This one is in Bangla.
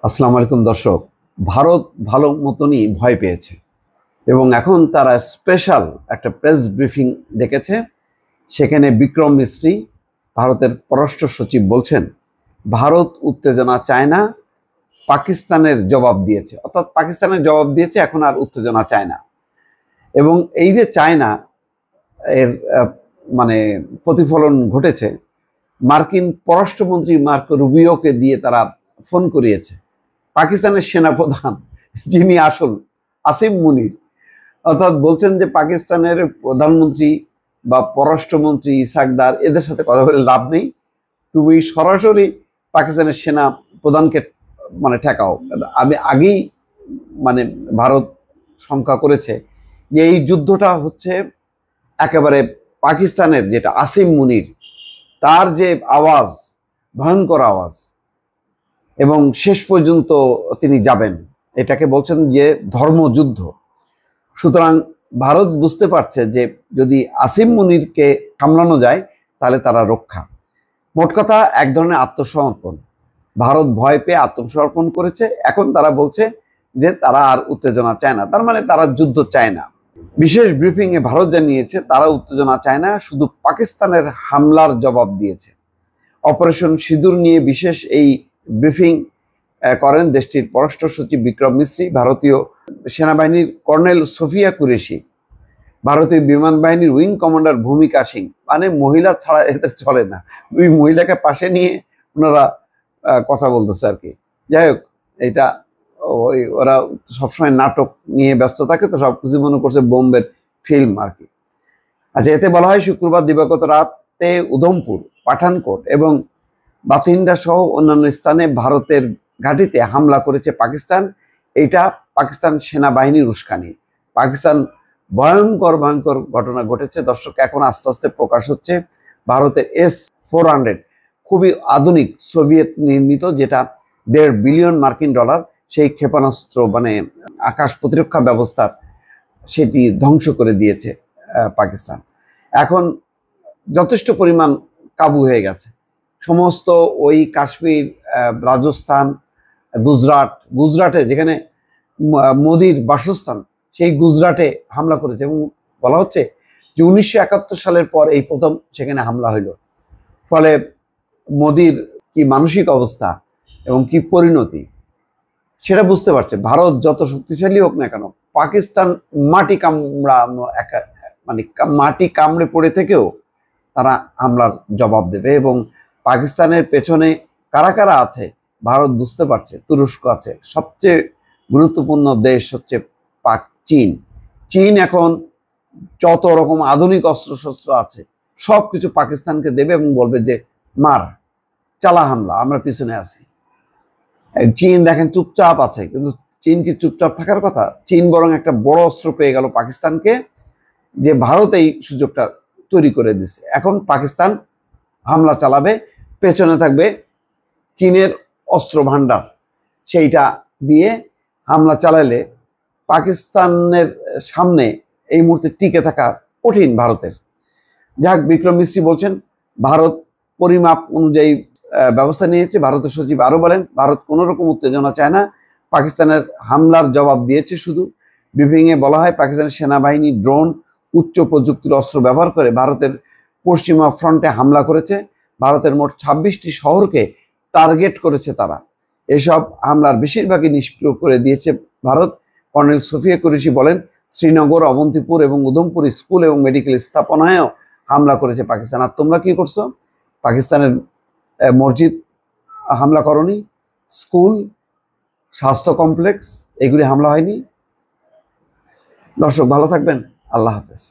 আসসালামু আলাইকুম দর্শক। ভারত ভালো মতনই ভয় পেয়েছে এবং এখন তারা স্পেশাল একটা প্রেস ব্রিফিং ডেকেছে। সেখানে বিক্রম মিস্ত্রি, ভারতের পররাষ্ট্র সচিব, বলছেন ভারত উত্তেজনা চায় না, পাকিস্তানের জবাব দিয়েছে, অর্থাৎ পাকিস্তানের জবাব দিয়েছে, এখন আর উত্তেজনা চায় না। এবং এই যে চায় না, এর মানে প্রতিফলন ঘটেছে। মার্কিন পররাষ্ট্রমন্ত্রী মার্কো রুবিওকে দিয়ে তারা ফোন করিয়েছে পাকিস্তানের সেনাপ্রধান, যিনি আসল আসিম মুনির, অর্থাৎ বলছেন যে পাকিস্তানের প্রধানমন্ত্রী বা পররাষ্ট্রমন্ত্রী ইসাকদার এদের সাথে কথা বলে লাভ নেই, তুমি সরাসরি পাকিস্তানের সেনা প্রধানকে ঠেকাও। আমি আগেই ভারত শঙ্কা করেছে যে এই যুদ্ধটা হচ্ছে একেবারে পাকিস্তানের, যেটা আসিম মুনির, তার যে আওয়াজ, ভয়ঙ্কর আওয়াজ, এবং শেষ পর্যন্ত তিনি যাবেন, এটাকে বলছেন যে ধর্মযুদ্ধ। সুতরাং ভারত বুঝতে পারছে যে যদি আসিম মুনিরকে সামলানো যায় তাহলে তারা রক্ষা। মোট কথা এক ধরনের আত্মসমর্পণ। ভারত ভয় পেয়ে আত্মসমর্পণ করেছে। এখন তারা বলছে যে তারা আর উত্তেজনা চায় না, তার মানে তারা যুদ্ধ চায় না। বিশেষ ব্রিফিংয়ে ভারত জানিয়েছে তারা উত্তেজনা চায় না, শুধু পাকিস্তানের হামলার জবাব দিয়েছে। অপারেশন সিঁদুর নিয়ে বিশেষ এই ব্রিফিং করেন দেশটির পররাষ্ট্র সচিব বিক্রম মিস্ত্রি, ভারতীয় সেনাবাহিনীর কর্নেল সোফিয়া কুরেশি, ভারতীয় বিমান বাহিনীর উইং কমান্ডার ভূমিকা সিং। মহিলা ছাড়া এদের চলে না, দুই মহিলাকে পাশে নিয়ে ওনারা কথা বলতেছে আর কি। যাই হোক, এটা ওরা সবসময় নাটক নিয়ে ব্যস্ত থাকে, তো সবকিছু মনে করছে বোম্বের ফিল্ম আর কি। আচ্ছা, এতে বলা হয় শুক্রবার দিবাগত রাতে উধমপুর, পাঠানকোট এবং বাথিন্ডা সহ অন্যান্য স্থানে ভারতের ঘাঁটিতে হামলা করেছে পাকিস্তান। এটা পাকিস্তান সেনাবাহিনীর উস্কানি। পাকিস্তান ভয়ঙ্কর ঘটনা ঘটেছে দর্শক। এখন আস্তে আস্তে প্রকাশ হচ্ছে ভারতের S-400, খুবই আধুনিক সোভিয়েত নির্মিত, যেটা $1.5 বিলিয়ন মার্কিন ডলার, সেই ক্ষেপণাস্ত্র আকাশ প্রতিরক্ষা ব্যবস্থার সেটি ধ্বংস করে দিয়েছে পাকিস্তান। এখন যথেষ্ট পরিমাণ কাবু হয়ে গেছে। সমস্ত ওই কাশ্মীর, রাজস্থান, গুজরাটে যেখানে মোদির বাসস্থান, সেই গুজরাটে হামলা করেছে এবং বলা হচ্ছে যে 1971 সালের পর এই প্রথম সেখানে হামলা হইল। ফলে মোদির কি মানসিক অবস্থা এবং কি পরিণতি সেটা বুঝতে পারছে। ভারত যত শক্তিশালী হোক না কেন, পাকিস্তান মাটি কামড়ে পড়ে থেকেও তারা হামলার জবাব দেবে। এবং পাকিস্তানের পেছনে কারা কারা আছে ভারত বুঝতে পারছে। তুরস্ক আছে, সবচেয়ে গুরুত্বপূর্ণ দেশ হচ্ছে চীন। চীন এখন যত রকম আধুনিক অস্ত্রশস্ত্র আছে সবকিছু পাকিস্তানকে দেবে এবং বলবে যে মার, চালা হামলা, আমরা পিছনে আছি। চীন দেখেন চুপচাপ আছে, কিন্তু চীন কি চুপচাপ থাকার কথা? চীন বরং একটা বড় অস্ত্র পেয়ে গেল পাকিস্তানকে, যে ভারত এই সুযোগটা তৈরি করে দিচ্ছে। এখন পাকিস্তান হামলা চালাবে, পেছনে থাকবে চীনের অস্ত্র ভান্ডার, সেইটা দিয়ে হামলা চালালে পাকিস্তানের সামনে এই মুহূর্তে টিকে থাকা কঠিন ভারতের। যাক, বিক্রম মিস্ত্রি বলছেন ভারত পরিমাপ অনুযায়ী ব্যবস্থা নিয়েছে। ভারতের সচিব আরো বলেন ভারত কোনো রকম উত্তেজনা চায় না, পাকিস্তানের হামলার জবাব দিয়েছে শুধু। ব্রিফিংয়ে বলা হয় পাকিস্তানের সেনাবাহিনী ড্রোন, উচ্চ প্রযুক্তির অস্ত্র ব্যবহার করে ভারতের পশ্চিমা ফ্রন্টে হামলা করেছে। ভারতের মোট 26টি শহরকে টার্গেট করেছে তারা। এসব হামলার বেশিরভাগই নিষ্ক্রিয় করে দিয়েছে ভারত। কর্নেল সোফিয়া কুরেশি বলেন শ্রীনগর, অবন্তিপুর এবং উধমপুর স্কুল এবং মেডিকেল স্থাপনায়ও হামলা করেছে পাকিস্তান। আর তোমরা কি করছো? পাকিস্তানের মসজিদ হামলা করনি, স্কুল, স্বাস্থ্য কমপ্লেক্স, এগুলি হামলা হয়নি? দর্শক ভালো থাকবেন, আল্লাহ হাফেজ।